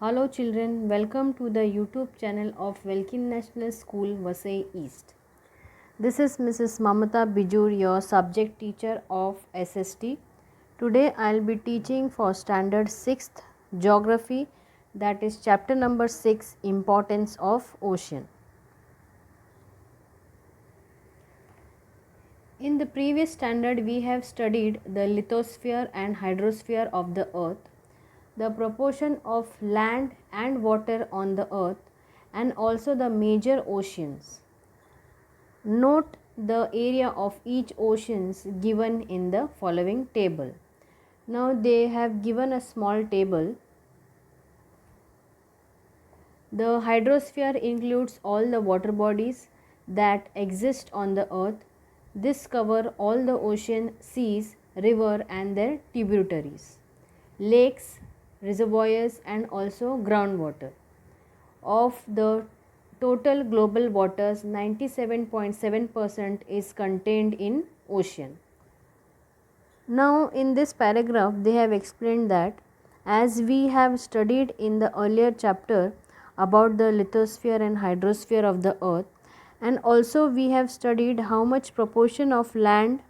Hello children, welcome to the YouTube channel of Welkin National School, Vasai East. This is Mrs. Mamata Bijur, your subject teacher of SST. Today I will be teaching for standard 6th geography, that is chapter number 6, importance of ocean. In the previous standard we have studied the lithosphere and hydrosphere of the earth, the proportion of land and water on the earth, and also the major oceans. Note the area of each oceans given in the following table. Now they have given a small table. The hydrosphere includes all the water bodies that exist on the earth. This cover all the ocean, seas, river and their tributaries, lakes, reservoirs and also groundwater. Of the total global waters, 97.7% is contained in ocean. Now in this paragraph they have explained that as we have studied in the earlier chapter about the lithosphere and hydrosphere of the earth, and also we have studied how much proportion of land,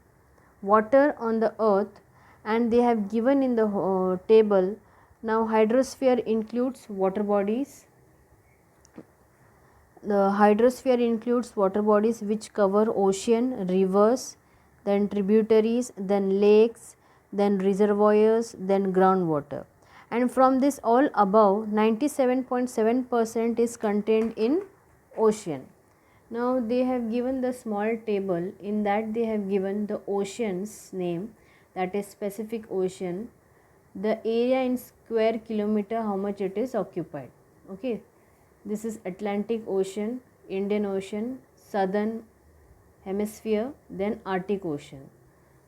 water on the earth, and they have given in the table. Now hydrosphere includes water bodies. The hydrosphere includes water bodies which cover ocean, rivers, then tributaries, then lakes, then reservoirs, then groundwater. And from this all above, 97.7% is contained in ocean. Now they have given the small table, in that they have given the ocean's name, that is Pacific Ocean, the area in square kilometer, how much it is occupied. Okay. This is Atlantic Ocean, Indian Ocean, Southern Hemisphere, then Arctic Ocean.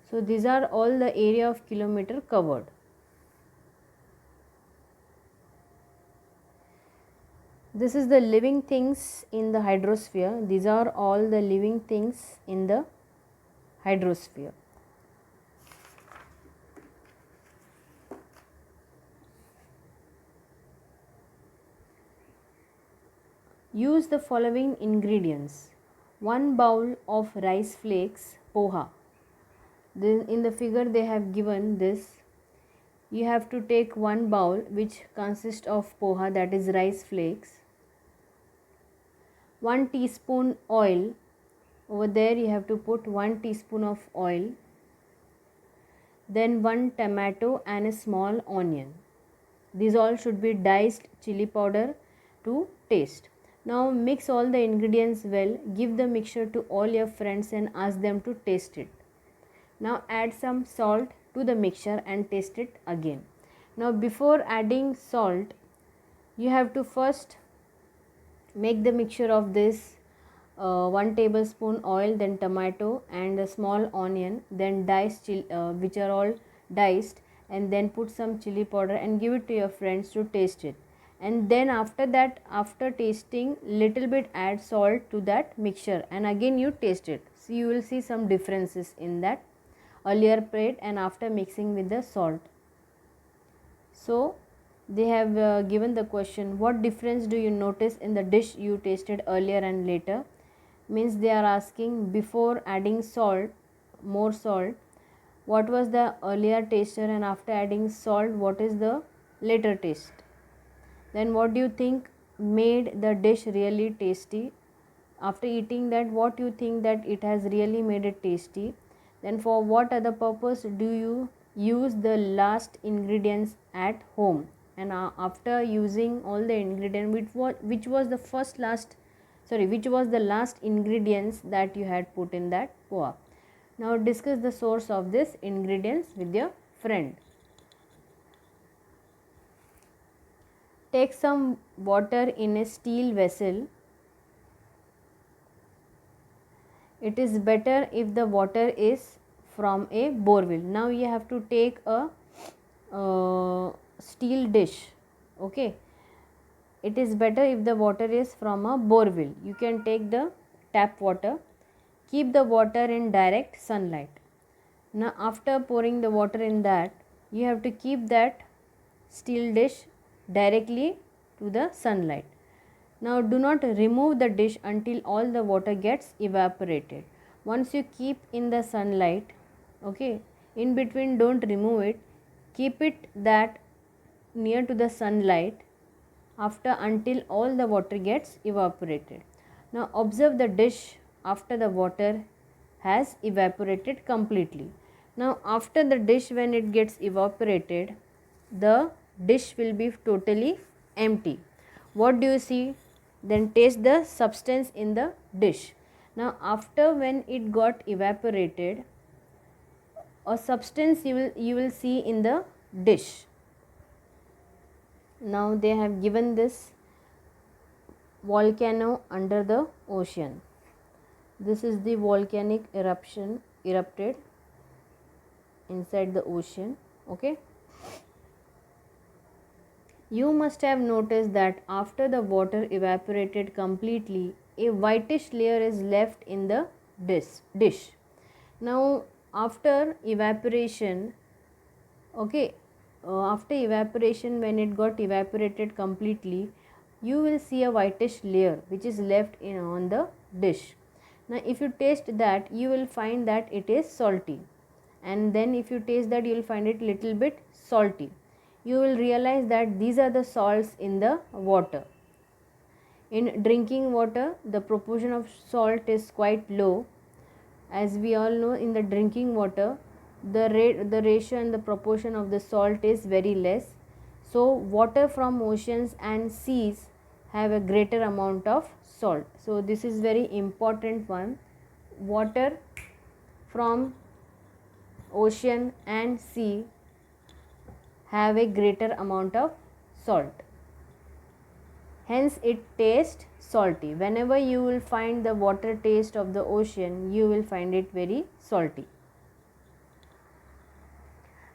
So these are all the area of kilometer covered. This is the living things in the hydrosphere. These are all the living things in the hydrosphere. Use the following ingredients. 1 bowl of rice flakes, poha. Then in the figure they have given this. You have to take 1 bowl which consists of poha, that is rice flakes. 1 teaspoon oil. Over there you have to put 1 teaspoon of oil. Then 1 tomato and a small onion. These all should be diced chili powder to taste. Now mix all the ingredients well, give the mixture to all your friends and ask them to taste it. Now add some salt to the mixture and taste it again. Now before adding salt, you have to first make the mixture of this 1 tablespoon oil, then tomato and a small onion, then diced which are all diced, and then put some chili powder and give it to your friends to taste it. And then after that, after tasting little bit, add salt to that mixture and again you taste it. So you will see some differences in that earlier plate and after mixing with the salt. So they have given the question, what difference do you notice in the dish you tasted earlier and later? Means they are asking, before adding salt, more salt, what was the earlier taster, and after adding salt, what is the later taste? Then what do you think made the dish really tasty? After eating that, what you think that it has really made it tasty? Then for what other purpose do you use the last ingredients at home? And after using all the ingredients, which was the last ingredients that you had put in that poha? Now discuss the source of this ingredients with your friend. Take some water in a steel vessel. It is better if the water is from a borewell. Now you have to take a steel dish. Okay. It is better if the water is from a borewell. You can take the tap water. Keep the water in direct sunlight. Now after pouring the water in that, you have to keep that steel dish directly to the sunlight. Now do not remove the dish until all the water gets evaporated. Once you keep in the sunlight, okay, in between don't remove it, keep it that near to the sunlight after until all the water gets evaporated. Now observe the dish after the water has evaporated completely. Now after the dish, when it gets evaporated, the dish will be totally empty. What do you see? Then taste the substance in the dish. Now after when it got evaporated, a substance you will see in the dish. Now they have given this volcano under the ocean. This is the volcanic eruption erupted inside the ocean. Okay. You must have noticed that after the water evaporated completely, a whitish layer is left in the dish. Now after evaporation, okay, after evaporation, when it got evaporated completely, you will see a whitish layer which is left on the dish. Now if you taste that, you will find that it is salty, and then if you taste that, you will find it little bit salty. You will realize that these are the salts in the water. In drinking water, the proportion of salt is quite low. As we all know, in the drinking water, the ratio and the proportion of the salt is very less. So water from oceans and seas have a greater amount of salt. So this is very important one. Water from ocean and sea have a greater amount of salt. Hence it tastes salty. Whenever you will find the water taste of the ocean, you will find it very salty.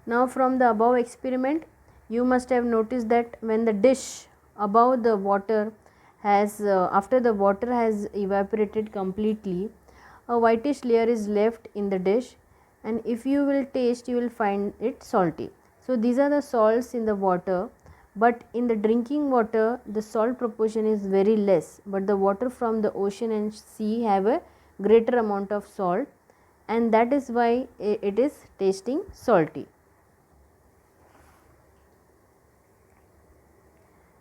Now from the above experiment, you must have noticed that when the dish above the water has after the water has evaporated completely, a whitish layer is left in the dish, and if you will taste, you will find it salty. So these are the salts in the water, but in the drinking water the salt proportion is very less, but the water from the ocean and sea have a greater amount of salt, and that is why it is tasting salty.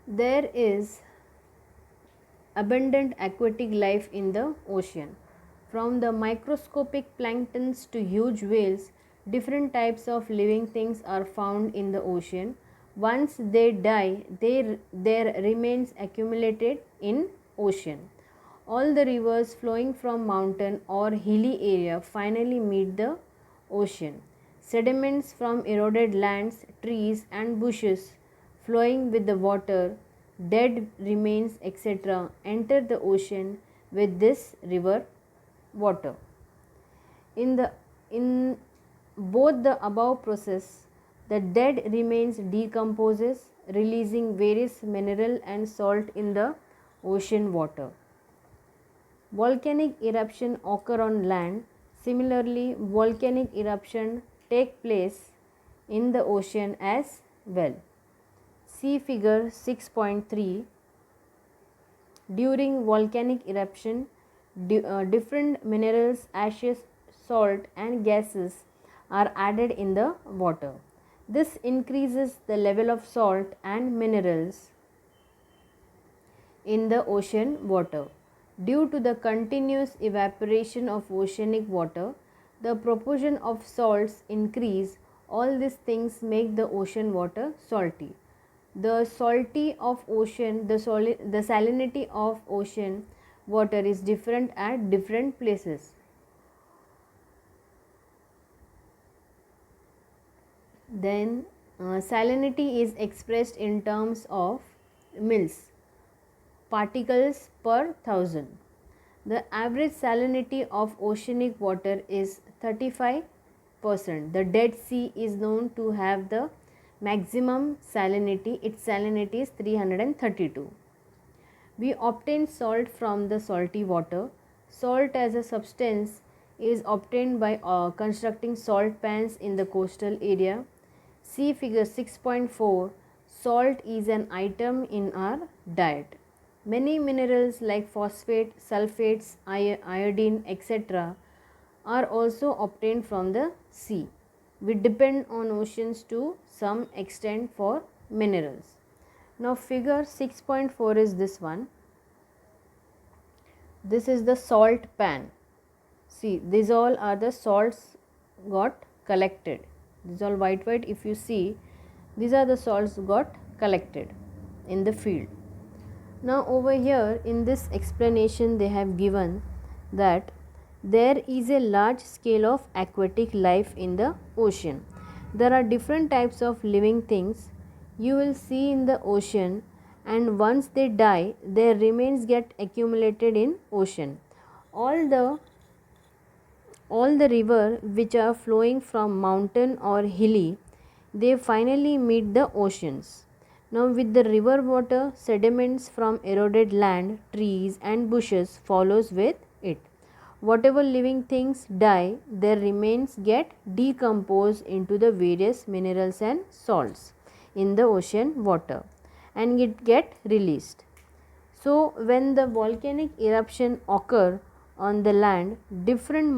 There is abundant aquatic life in the ocean. From the microscopic planktons to huge whales, different types of living things are found in the ocean. Once they die, their remains accumulated in ocean. All the rivers flowing from mountain or hilly area finally meet the ocean. Sediments from eroded lands, trees and bushes flowing with the water, dead remains etc. enter the ocean with this river water. In both the above process, the dead remains decomposes, releasing various mineral and salt in the ocean water. Volcanic eruption occur on land. Similarly, volcanic eruption take place in the ocean as well. See figure 6.3. During volcanic eruption, different minerals, ashes, salt and gases are added in the water. This increases the level of salt and minerals in the ocean water. Due to the continuous evaporation of oceanic water, the proportion of salts increase. All these things make the ocean water salty. The salty of ocean, the salinity of ocean water is different at different places. Then salinity is expressed in terms of mils, particles per thousand. The average salinity of oceanic water is 35%. The Dead Sea is known to have the maximum salinity. Its salinity is 332. We obtain salt from the salty water. Salt as a substance is obtained by constructing salt pans in the coastal area. See figure 6.4. salt is an item in our diet. Many minerals like phosphate, sulfates, iodine, etc. are also obtained from the sea. We depend on oceans to some extent for minerals. Now figure 6.4 is this one. This is the salt pan. See, these all are the salts got collected. These all white if you see, these are the salts got collected in the field. Now over here in this explanation they have given that there is a large scale of aquatic life in the ocean. There are different types of living things you will see in the ocean, and once they die their remains get accumulated in ocean. All the river which are flowing from mountain or hilly, they finally meet the oceans. Now with the river water, sediments from eroded land, trees and bushes follows with it. Whatever living things die, their remains get decomposed into the various minerals and salts in the ocean water and it get released. So when the volcanic eruption occur on the land, different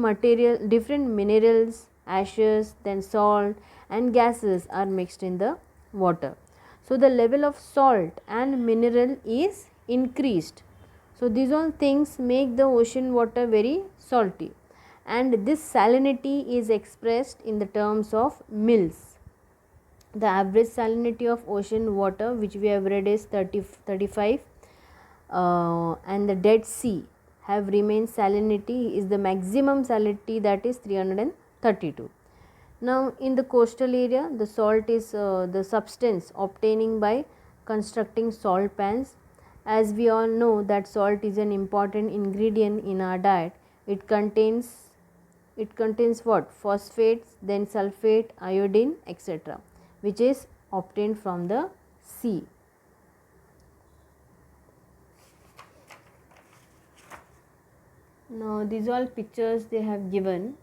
minerals, ashes, then salt and gases are mixed in the water. So the level of salt and mineral is increased. So these all things make the ocean water very salty, and this salinity is expressed in the terms of mils. The average salinity of ocean water which we have read is 35, and the Dead Sea have remained salinity is the maximum salinity, that is 332. Now in the coastal area the salt is the substance obtaining by constructing salt pans. As we all know that salt is an important ingredient in our diet. It contains what? Phosphates, then sulfate, iodine, etc., which is obtained from the sea. Now these all pictures they have given.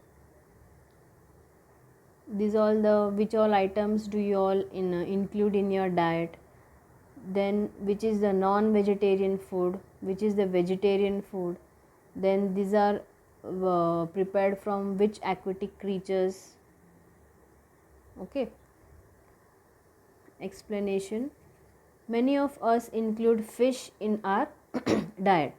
These all the which all items do you all include in your diet, then which is the non-vegetarian food, which is the vegetarian food, then these are prepared from which aquatic creatures. Okay. Explanation. Many of us include fish in our diet.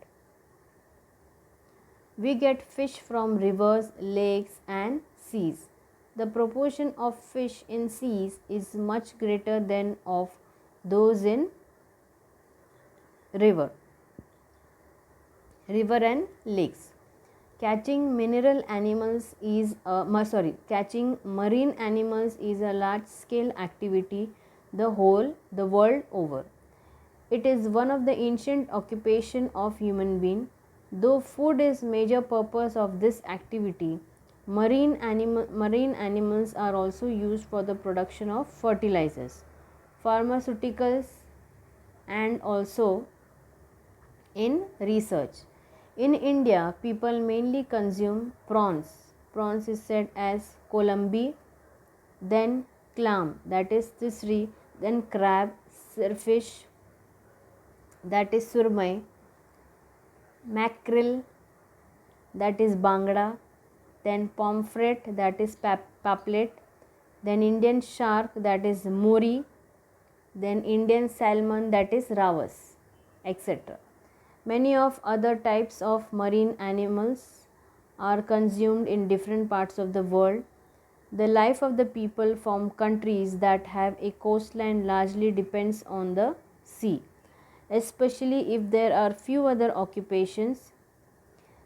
We get fish from rivers, lakes and seas. The proportion of fish in seas is much greater than of those in river and lakes. Catching marine animals is a large scale activity the world over. It is one of the ancient occupation of human being. Though food is major purpose of this activity, marine animals are also used for the production of fertilizers, pharmaceuticals and also in research. In India, people mainly consume prawns. Prawns is said as columbi, then clam, that is tisri, then crab, fish, that is surmai, mackerel, that is bangda, then pomfret, that is paplet, then Indian shark, that is mori, then Indian salmon, that is rawas, etc. Many of other types of marine animals are consumed in different parts of the world. The life of the people from countries that have a coastline largely depends on the sea, especially if there are few other occupations.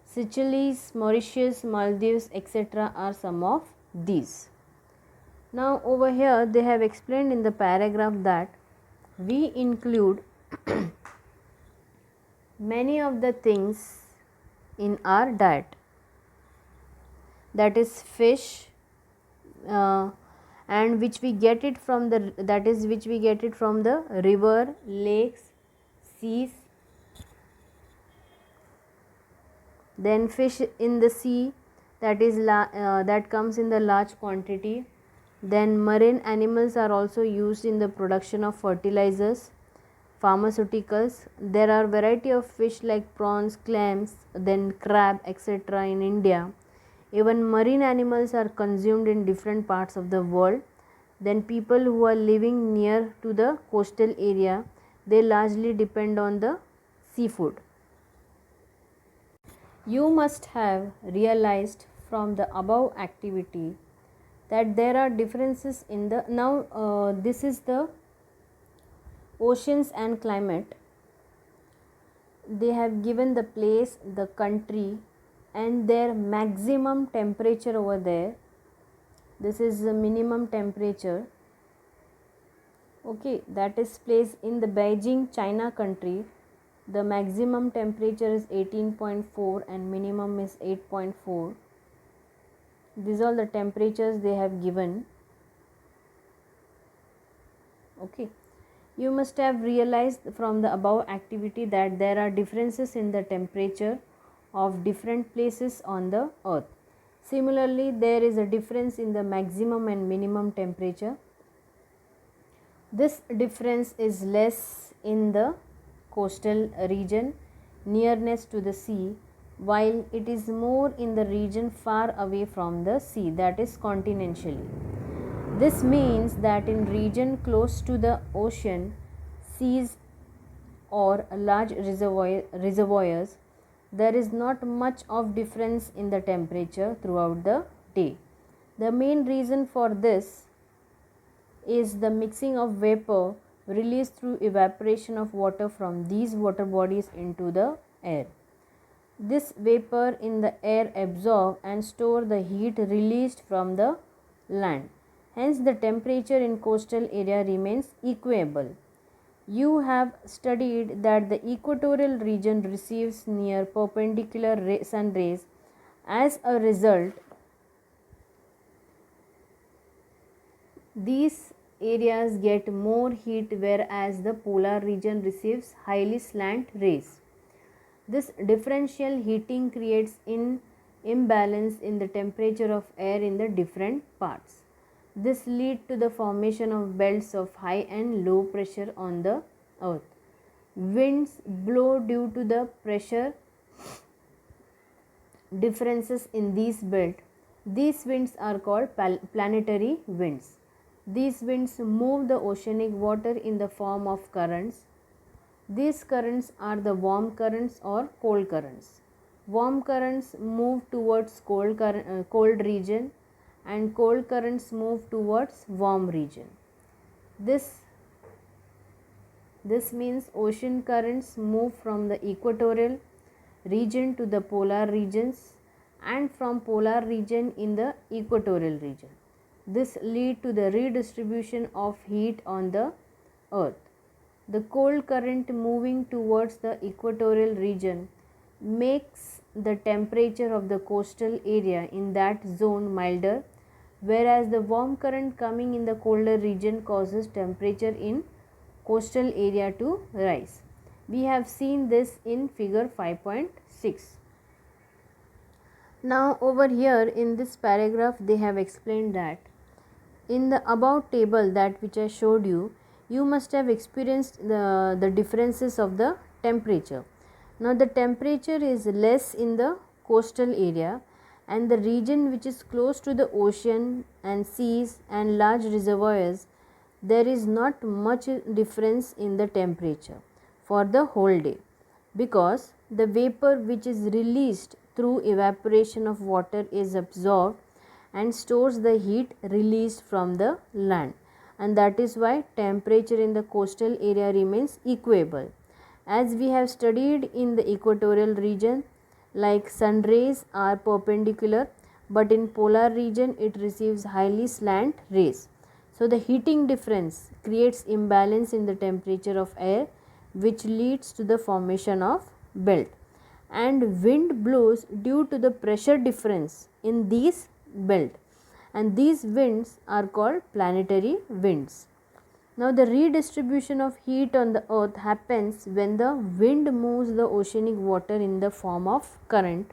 Seychelles, Mauritius, Maldives, etc. are some of these. Now over here they have explained in the paragraph that we include many of the things in our diet, that is fish, and which we get it from the river, lakes, seas, then fish in the sea, that is that comes in the large quantity, Then marine animals are also used in the production of fertilizers, pharmaceuticals. There are variety of fish like prawns, clams, then crab, etc. in India. Even marine animals are consumed in different parts of the world. Then people who are living near to the coastal area, they largely depend on the seafood. You must have realized from the above activity that there are differences in the this is the oceans and climate. They have given the place, the country, and their maximum temperature over there. This is the minimum temperature. Okay, that is placed in the Beijing, China country. The maximum temperature is 18.4 and minimum is 8.4. These are the temperatures they have given. Okay, you must have realized from the above activity that there are differences in the temperature of different places on the earth. Similarly, there is a difference in the maximum and minimum temperature. This difference is less in the coastal region, nearness to the sea, while it is more in the region far away from the sea, that is continentally. This means that in region close to the ocean, seas or large reservoirs, there is not much of difference in the temperature throughout the day. The main reason for this is the mixing of vapor released through evaporation of water from these water bodies into the air. This vapor in the air absorb and store the heat released from the land. Hence the temperature in coastal area remains equable. You have studied that the equatorial region receives near perpendicular sun rays. As a result, these areas get more heat, whereas the polar region receives highly slant rays. This differential heating creates an imbalance in the temperature of air in the different parts. This leads to the formation of belts of high and low pressure on the earth. Winds blow due to the pressure differences in these belts. These winds are called planetary winds. These winds move the oceanic water in the form of currents. These currents are the warm currents or cold currents. Warm currents move towards cold region, and cold currents move towards warm region. This means ocean currents move from the equatorial region to the polar regions and from polar region in the equatorial region. This leads to the redistribution of heat on the earth. The cold current moving towards the equatorial region makes the temperature of the coastal area in that zone milder, whereas the warm current coming in the colder region causes temperature in coastal area to rise. We have seen this in figure 5.6. Now over here in this paragraph they have explained that in the above table that which I showed you, you must have experienced the differences of the temperature. Now the temperature is less in the coastal area, and the region which is close to the ocean and seas and large reservoirs, there is not much difference in the temperature for the whole day, because the vapor which is released through evaporation of water is absorbed and stores the heat released from the land, and that is why temperature in the coastal area remains equable. As we have studied in the equatorial region, like sun rays are perpendicular, but in polar region it receives highly slant rays. So the heating difference creates imbalance in the temperature of air, which leads to the formation of belt, and wind blows due to the pressure difference in these belt, and these winds are called planetary winds. Now the redistribution of heat on the earth happens when the wind moves the oceanic water in the form of current,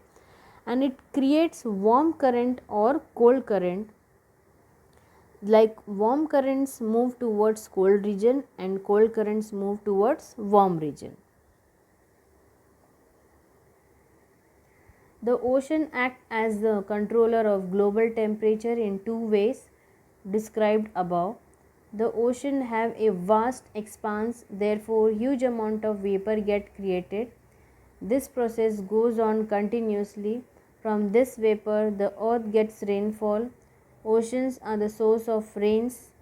and it creates warm current or cold current. Like warm currents move towards cold region and cold currents move towards warm region. The ocean act as the controller of global temperature in two ways described above. The ocean have a vast expanse, therefore huge amount of vapor get created. This process goes on continuously. From this vapor, the earth gets rainfall. Oceans are the source of rains.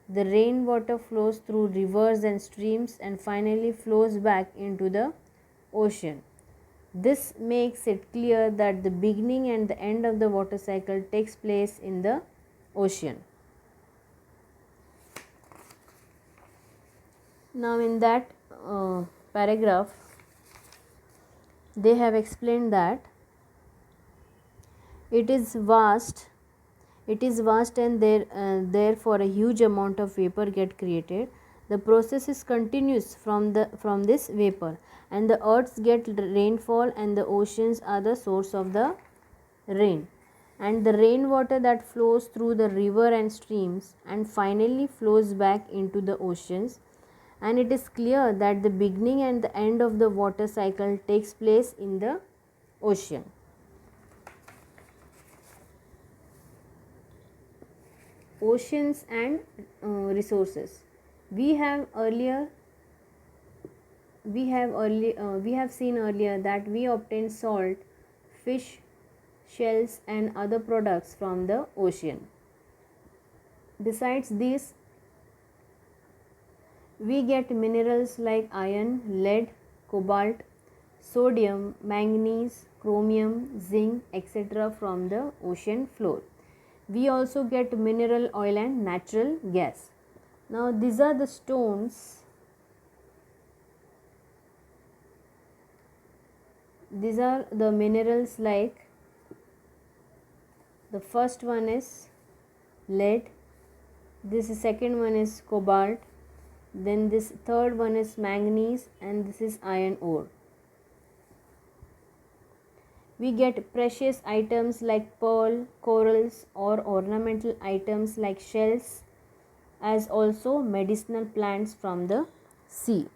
The rainwater flows through rivers and streams and finally flows back into the ocean. This makes it clear that the beginning and the end of the water cycle takes place in the ocean. Now, in that paragraph, they have explained that it is vast and therefore a huge amount of vapor get created. The process is continuous from this vapor, and the earths get rainfall and the oceans are the source of the rain, and the rainwater that flows through the river and streams and finally flows back into the oceans. And it is clear that the beginning and the end of the water cycle takes place in the ocean. Oceans and resources. We have seen earlier that we obtain salt, fish, shells and other products from the ocean. Besides this, we get minerals like iron, lead, cobalt, sodium, manganese, chromium, zinc, etc. from the ocean floor. We also get mineral oil and natural gas. Now these are the stones. These are the minerals like, the first one is lead, this second one is cobalt, then this third one is manganese, and this is iron ore. We get precious items like pearl, corals or ornamental items like shells, as also medicinal plants from the sea.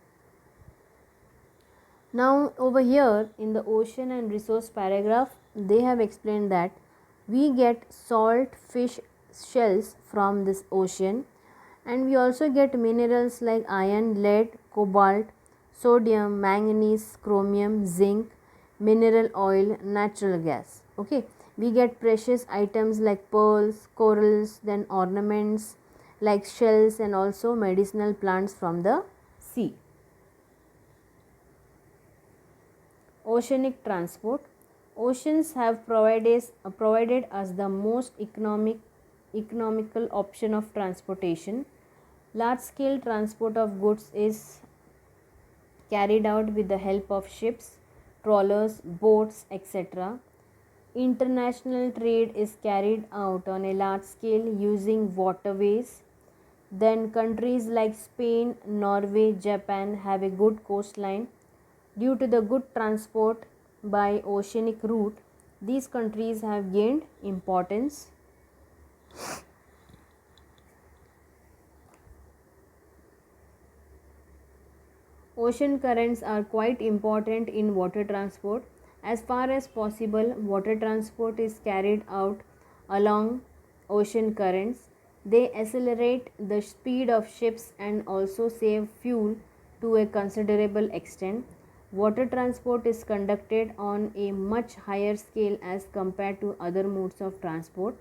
Now over here in the ocean and resource paragraph, they have explained that we get salt, fish, shells from this ocean, and we also get minerals like iron, lead, cobalt, sodium, manganese, chromium, zinc, mineral oil, natural gas. Okay, we get precious items like pearls, corals, then ornaments like shells and also medicinal plants from the sea. Oceanic transport. Oceans have provided us the most economical option of transportation. Large scale transport of goods is carried out with the help of ships, trawlers, boats, etc. International trade is carried out on a large scale using waterways. Then countries like Spain, Norway, Japan have a good coastline. Due to the good transport by oceanic route, these countries have gained importance. Ocean currents are quite important in water transport. As far as possible, water transport is carried out along ocean currents. They accelerate the speed of ships and also save fuel to a considerable extent. Water transport is conducted on a much higher scale as compared to other modes of transport.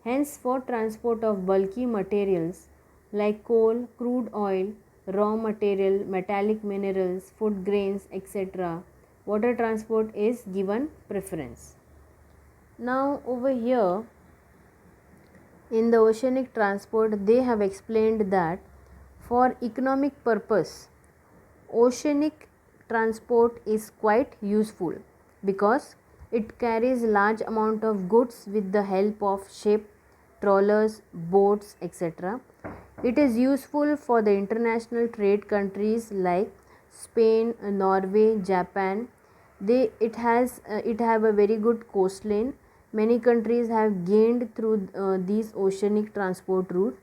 Hence, for transport of bulky materials like coal, crude oil, raw material, metallic minerals, food grains, etc., water transport is given preference. Now, over here in the oceanic transport, they have explained that for economic purpose, oceanic transport is quite useful because it carries large amount of goods with the help of ship, trawlers, boats, etc. It is useful for the international trade countries like Spain, Norway, Japan. It have a very good coastline. Many countries have gained through these oceanic transport route,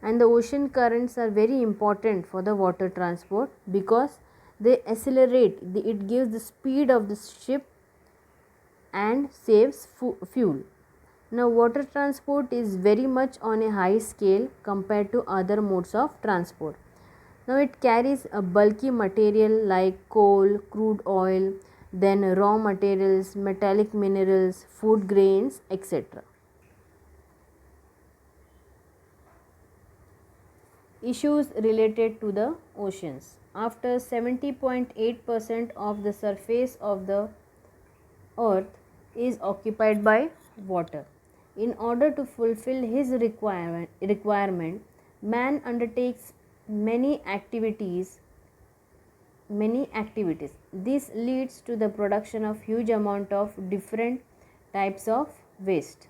and the ocean currents are very important for the water transport because they accelerate it gives the speed of the ship and saves fuel. Now, water transport is very much on a high scale compared to other modes of transport. Now, it carries a bulky material like coal, crude oil, then raw materials, metallic minerals, food grains, etc. Issues related to the oceans. After 70.8% of the surface of the earth is occupied by water. In order to fulfill his requirement, man undertakes many activities. This leads to the production of huge amount of different types of waste.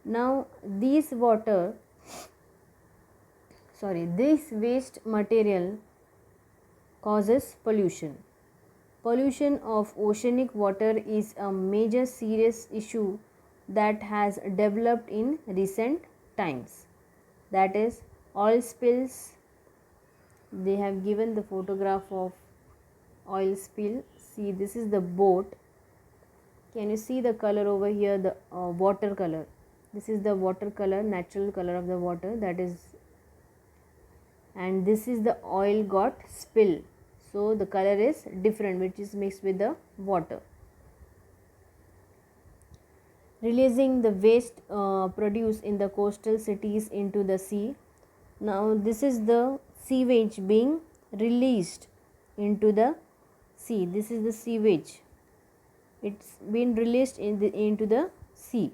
Now this waste material causes pollution. Pollution of oceanic water is a major serious issue that has developed in recent times. That is oil spills. They have given the photograph of oil spill. See, this is the boat. Can you see the color over here, the water color? This is the water color, natural color of the water, that is, and this is the oil got spill. So the color is different, which is mixed with the water. Releasing the waste produced in the coastal cities into the sea. Now this is the sewage being released into the sea. This is the sewage. It's been released into the sea.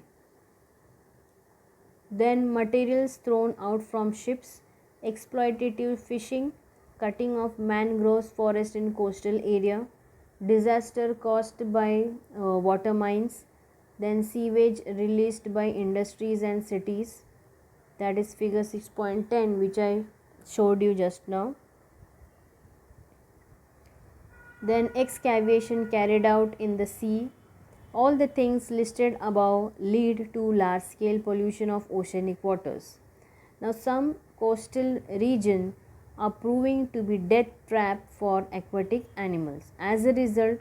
Then materials thrown out from ships, exploitative fishing, cutting of mangroves forest in coastal area, disaster caused by water mines, then sewage released by industries and cities, that is figure 6.10 which I showed you just now. Then excavation carried out in the sea. All the things listed above lead to large scale pollution of oceanic waters. Now some coastal regions are proving to be death trap for aquatic animals. As a result,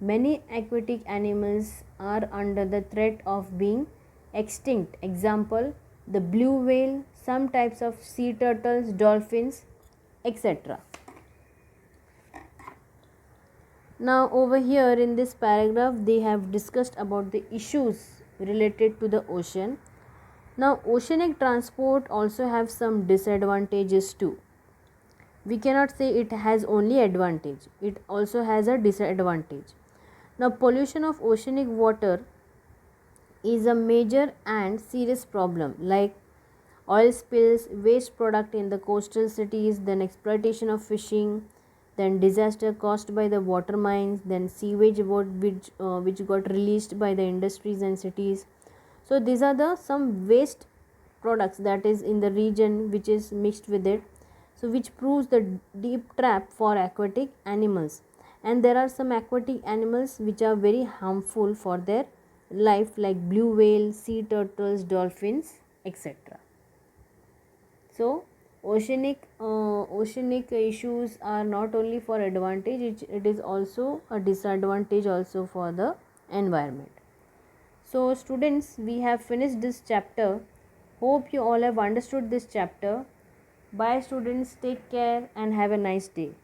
many aquatic animals are under the threat of being extinct. Example, the blue whale, some types of sea turtles, dolphins, etc. Now over here in this paragraph they have discussed about the issues related to the ocean. Now oceanic transport also have some disadvantages too. We cannot say it has only advantage, it also has a disadvantage. Now pollution of oceanic water is a major and serious problem, like oil spills, waste product in the coastal cities, then exploitation of fishing, then disaster caused by the water mines, then sewage which got released by the industries and cities. So these are the some waste products that is in the region which is mixed with it, so which proves the deep trap for aquatic animals. And there are some aquatic animals which are very harmful for their life, like blue whale, sea turtles, dolphins, etc. So oceanic issues are not only for advantage, it is also a disadvantage also for the environment. So students, we have finished this chapter. Hope you all have understood this chapter. Bye students, take care and have a nice day.